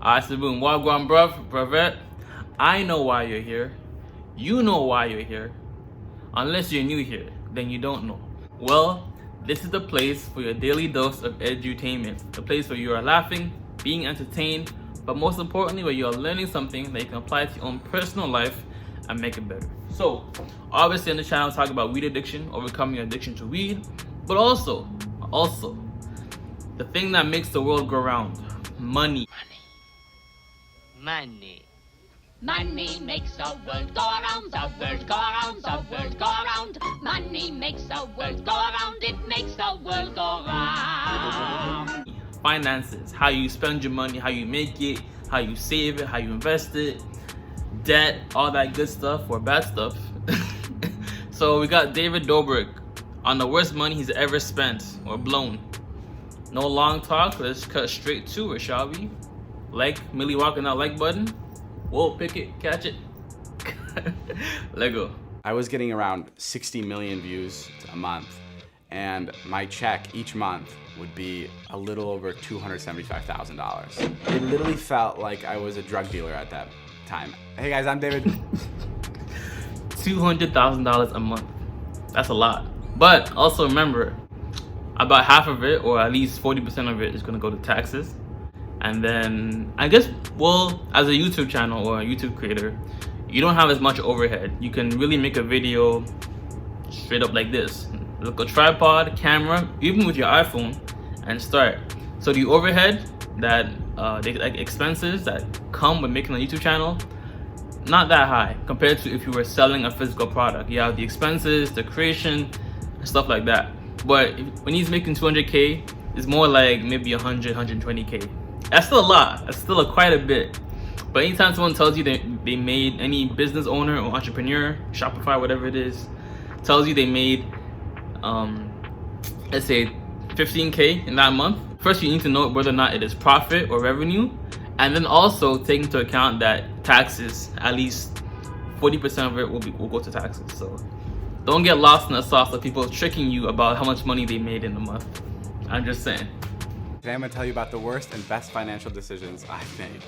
Alright, so boom, wagwan bruv, brevet. I know why you're here. You know why you're here. Unless you're new here, then you don't know. Well, this is the place for your daily dose of edutainment. The place where you are laughing, being entertained, but most importantly, where you are learning something that you can apply to your own personal life and make it better. So, obviously on the channel, talk about weed addiction, overcoming your addiction to weed, but also, the thing that makes the world go round, money. Money makes the world go round, the world go round, the world go round. Money makes the world go round, it makes the world go round. Finances, how you spend your money, how you make it, how you save it, how you invest it, debt, all that good stuff or bad stuff. So we got David Dobrik on the worst money he's ever spent or blown. No long talk, let's cut straight to it, shall we? Like, Millie walking that like button. Whoa, pick it, catch it. Let go. I was getting around 60 million views a month, and my check each month would be a little over $275,000. It literally felt like I was a drug dealer at that time. Hey guys, I'm David. $200,000 a month. That's a lot. But also remember, about half of it, or at least 40% of it, is gonna go to taxes. And then, I guess, well, as a YouTube channel or a YouTube creator, you don't have as much overhead. You can really make a video straight up like this. Look, a tripod, camera, even with your iPhone, and start. So the overhead, that like expenses that come with making a YouTube channel, not that high compared to if you were selling a physical product. You have the expenses, the creation, and stuff like that. But when he's making 200K, it's more like maybe 100, 120K. That's still a lot. That's still quite a bit. But anytime someone tells you they made, any business owner or entrepreneur, Shopify, whatever it is, tells you they made, let's say 15K in that month, first you need to know whether or not it is profit or revenue, and then also take into account that taxes, at least 40% of it will go to taxes. So don't get lost in the sauce of people tricking you about how much money they made in a month. I'm just saying. Today I'm going to tell you about the worst and best financial decisions I've made.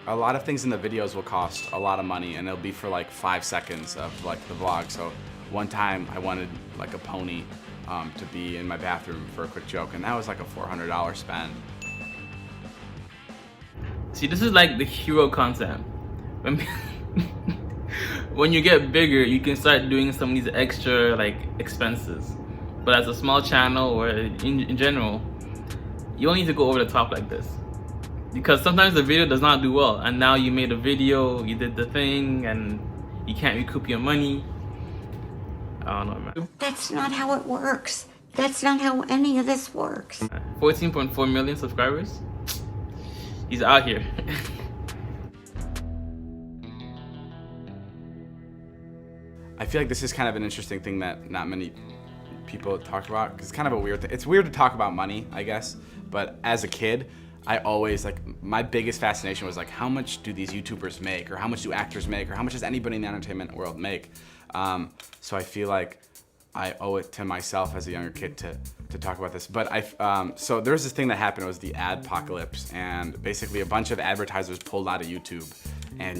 A lot of things in the videos will cost a lot of money, and it'll be for like 5 seconds of like the vlog. So one time I wanted like a pony to be in my bathroom for a quick joke, and that was like a $400 spend. See, this is like the hero content. When you get bigger, you can start doing some of these extra like expenses. But as a small channel or in general, you don't need to go over the top like this. Because sometimes the video does not do well, and now you made a video, you did the thing, and you can't recoup your money. I don't know, man. That's not how it works. That's not how any of this works. 14.4 million subscribers. He's out here. I feel like this is kind of an interesting thing that not many people talk about, because it's kind of a weird thing. It's weird to talk about money, I guess, but as a kid, I always, like, my biggest fascination was like, how much do these YouTubers make, or how much do actors make, or how much does anybody in the entertainment world make? So I feel like I owe it to myself as a younger kid to talk about this. But so there's this thing that happened. It was the adpocalypse, and basically a bunch of advertisers pulled out of YouTube, and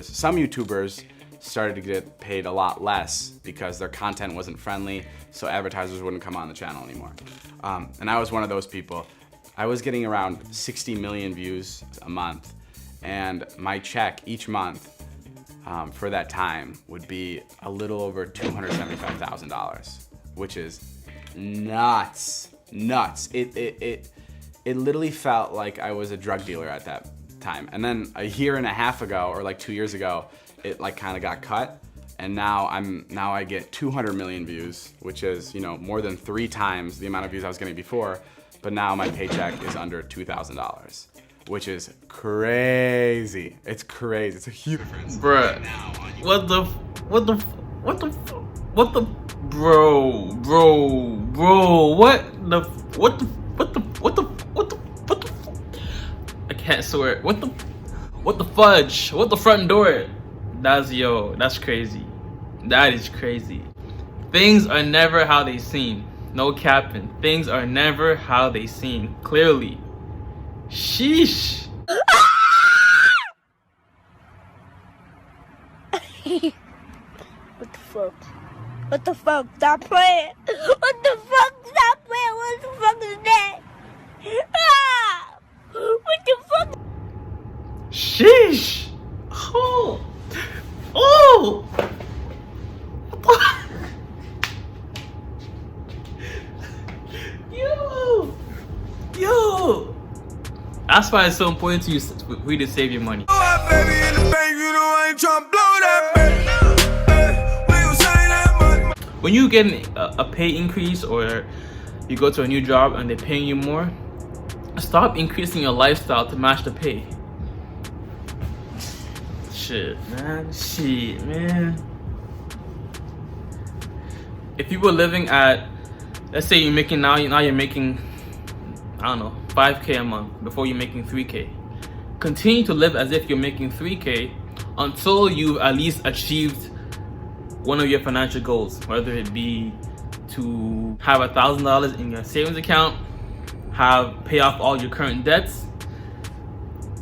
some YouTubers started to get paid a lot less because their content wasn't friendly, so advertisers wouldn't come on the channel anymore. And I was one of those people. I was getting around 60 million views a month, and my check each month for that time would be a little over $275,000, which is nuts. It literally felt like I was a drug dealer at that time. And then a year and a half ago, or like 2 years ago, it like kind of got cut, and now I get 200 million views, which is, you know, more than 3 times the amount of views I was getting before. But now my paycheck is under $2,000, which is crazy. It's crazy. It's a huge difference. Bruh, I can't swear. What the fudge? What the front door? That's crazy. That is crazy. Things are never how they seem. No capping. Things are never how they seem. Clearly. Sheesh. What the fuck? What the fuck? Stop playing! What the fuck? Stop playing! What the fuck is that? Ah! What the fuck? Sheesh. Oh. Oh. Yo. That's why it's so important to you for you to save your money. When you get a pay increase or you go to a new job and they're paying you more, stop increasing your lifestyle to match the pay. Shit, man. If you were living at, let's say you're making now you're making, I don't know, 5K a month before you're making 3K. Continue to live as if you're making 3K until you've at least achieved one of your financial goals, whether it be to have $1,000 in your savings account, pay off all your current debts.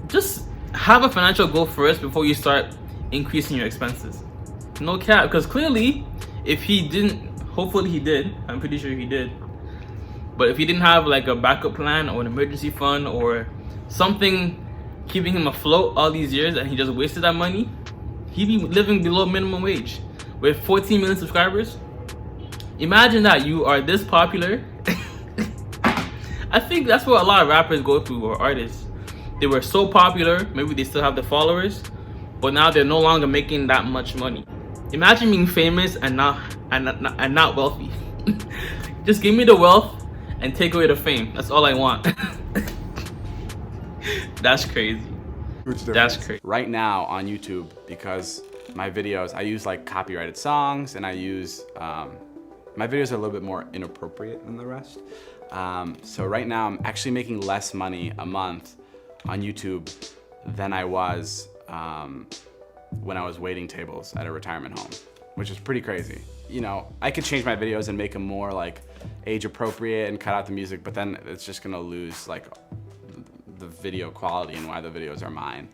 Just have a financial goal first before you start increasing your expenses. No cap, because clearly, if he didn't, hopefully he did, I'm pretty sure he did, but if he didn't have like a backup plan or an emergency fund or something keeping him afloat all these years and he just wasted that money, he'd be living below minimum wage with 14 million subscribers. Imagine that you are this popular. I think that's what a lot of rappers go through, or artists. They were so popular, maybe they still have the followers, but now they're no longer making that much money. Imagine being famous and not wealthy. Just give me the wealth and take away the fame. That's all I want. That's crazy. That's crazy. Right now on YouTube, because my videos, I use like copyrighted songs, and I use, my videos are a little bit more inappropriate than the rest. So right now I'm actually making less money a month on YouTube than I was when I was waiting tables at a retirement home, which is pretty crazy. You know, I could change my videos and make them more like age appropriate and cut out the music, but then it's just gonna lose like the video quality and why the videos are mine,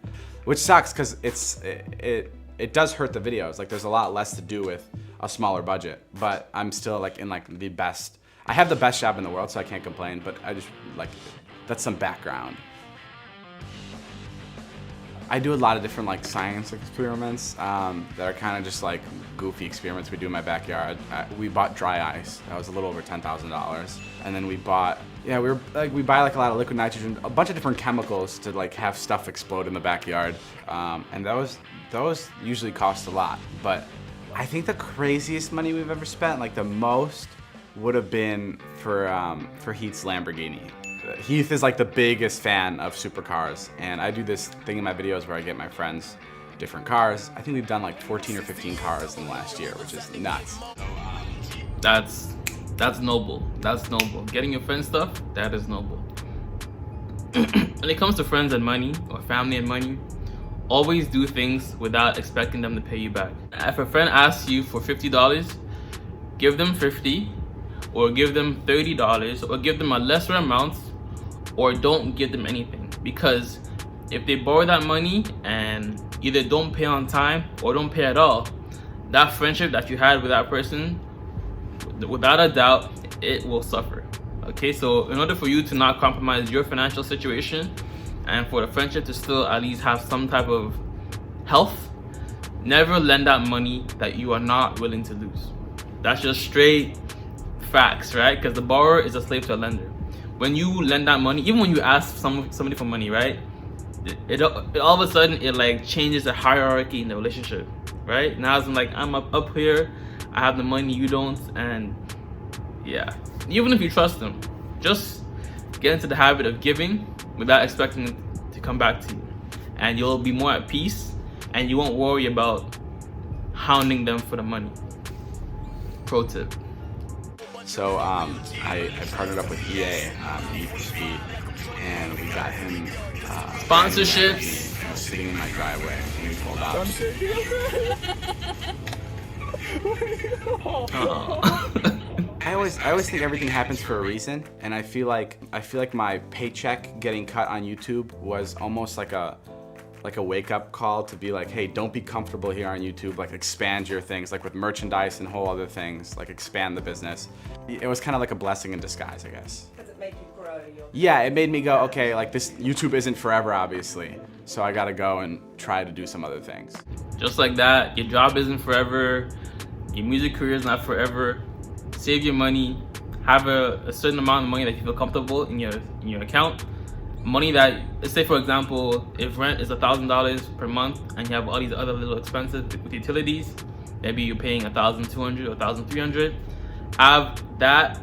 which sucks because it does hurt the videos. Like there's a lot less to do with a smaller budget, but I'm still like in like the best, I have the best job in the world, so I can't complain, but I just like, that's some background. I do a lot of different like science experiments that are kind of just like goofy experiments we do in my backyard. We bought dry ice. That was a little over $10,000. And then we bought, we buy like a lot of liquid nitrogen, a bunch of different chemicals to like have stuff explode in the backyard. And those usually cost a lot. But I think the craziest money we've ever spent, like the most, would have been for Heath's Lamborghini. Heath is like the biggest fan of supercars, and I do this thing in my videos where I get my friends different cars. I think we've done like 14 or 15 cars in the last year, which is nuts. That's noble. That's noble. Getting your friends stuff, that is noble. When it comes to friends and money, or family and money, always do things without expecting them to pay you back. If a friend asks you for $50, give them $50, or give them $30, or give them a lesser amount, or don't give them anything. Because if they borrow that money and either don't pay on time or don't pay at all, that friendship that you had with that person, without a doubt, it will suffer. Okay, so in order for you to not compromise your financial situation and for the friendship to still at least have some type of health, never lend that money that you are not willing to lose. That's just straight facts, right? Because the borrower is a slave to a lender. When you lend that money, even when you ask somebody for money, right? It all of a sudden it like changes the hierarchy in the relationship, right? Now it's like I'm up here, I have the money, you don't, and yeah. Even if you trust them, just get into the habit of giving without expecting it to come back to you, and you'll be more at peace, and you won't worry about hounding them for the money. Pro tip. So I partnered up with EA, Need for Speed, and we got him sponsorships. I was sitting in my driveway and we pulled out. I always think everything happens for a reason, and I feel like my paycheck getting cut on YouTube was almost like a wake-up call to be like, hey, don't be comfortable here on YouTube, like expand your things, like with merchandise and whole other things, like expand the business. It was kind of like a blessing in disguise, I guess. Because it made you grow. Yeah, it made me go, okay, like this YouTube isn't forever, obviously, so I gotta go and try to do some other things. Just like that, your job isn't forever, your music career is not forever. Save your money, have a certain amount of money that you feel comfortable in your account. Money that, let's say for example, if rent is $1,000 per month and you have all these other little expenses with utilities, maybe you're paying $1,200 or $1,300, have that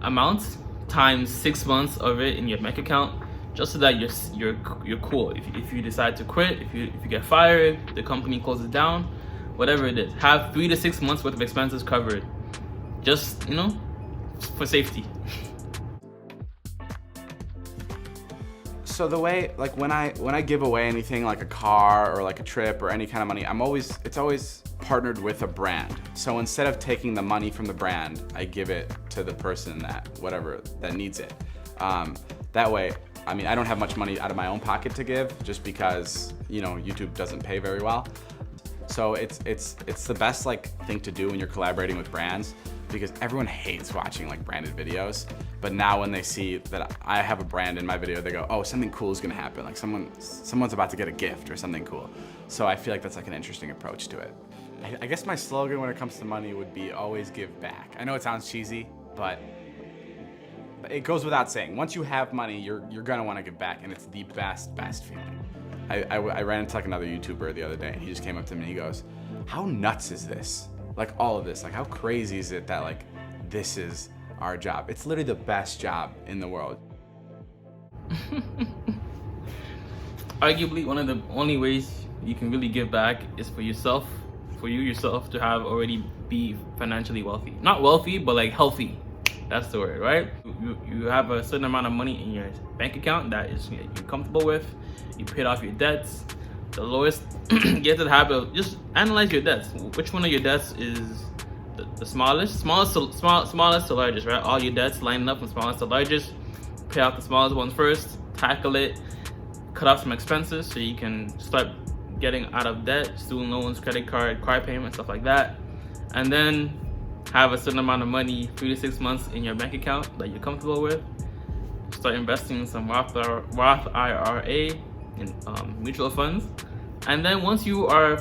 amount times 6 months of it in your bank account, just so that you're cool. If you decide to quit, if you get fired, the company closes down, whatever it is, have 3 to 6 months worth of expenses covered, just, you know, for safety. So the way, like when I give away anything like a car or like a trip or any kind of money, it's always partnered with a brand. So instead of taking the money from the brand, I give it to the person that needs it. That way, I mean, I don't have much money out of my own pocket to give, just because, you know, YouTube doesn't pay very well. So it's the best like thing to do when you're collaborating with brands, because everyone hates watching like branded videos, but now when they see that I have a brand in my video, they go, oh, something cool is gonna happen, like someone's about to get a gift or something cool. So I feel like that's like an interesting approach to it. I guess my slogan when it comes to money would be always give back. I know it sounds cheesy, but it goes without saying, once you have money, you're gonna want to give back, and it's the best feeling. I ran into like another YouTuber the other day, and he just came up to me and he goes, how nuts is this? Like all of this, like how crazy is it that like this is our job? It's literally the best job in the world. Arguably, one of the only ways you can really give back is for yourself, for you yourself to have already be financially wealthy. Not wealthy, but like healthy. That's the word, right? You have a certain amount of money in your bank account that is you're comfortable with. You paid off your debts. The lowest, get to the habit of just analyze your debts. Which one of your debts is the smallest to largest, right? All your debts lining up from smallest to largest. Pay off the smallest ones first, tackle it, cut off some expenses so you can start getting out of debt, student loans, credit card, car payments, stuff like that. And then have a certain amount of money, 3 to 6 months in your bank account that you're comfortable with. Start investing in some Roth IRA in mutual funds. And then once you're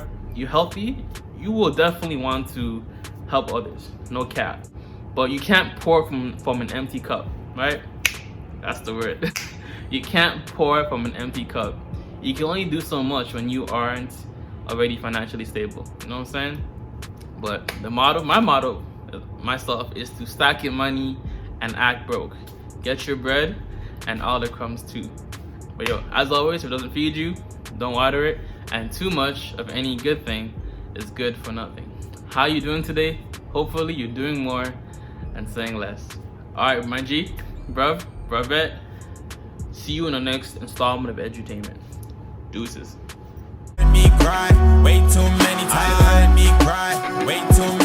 healthy, you will definitely want to help others, no cap. But you can't pour from an empty cup, right? That's the word. You can't pour from an empty cup. You can only do so much when you aren't already financially stable. You know what I'm saying? But my motto myself is to stack your money and act broke. Get your bread and all the crumbs too. But yo, as always, if it doesn't feed you, don't water it. And too much of any good thing is good for nothing. How you doing today? Hopefully you're doing more and saying less. Alright, my G, bruvette. See you in the next installment of Edutainment. Deuces. Me cry, way too many times. I let me cry, way too many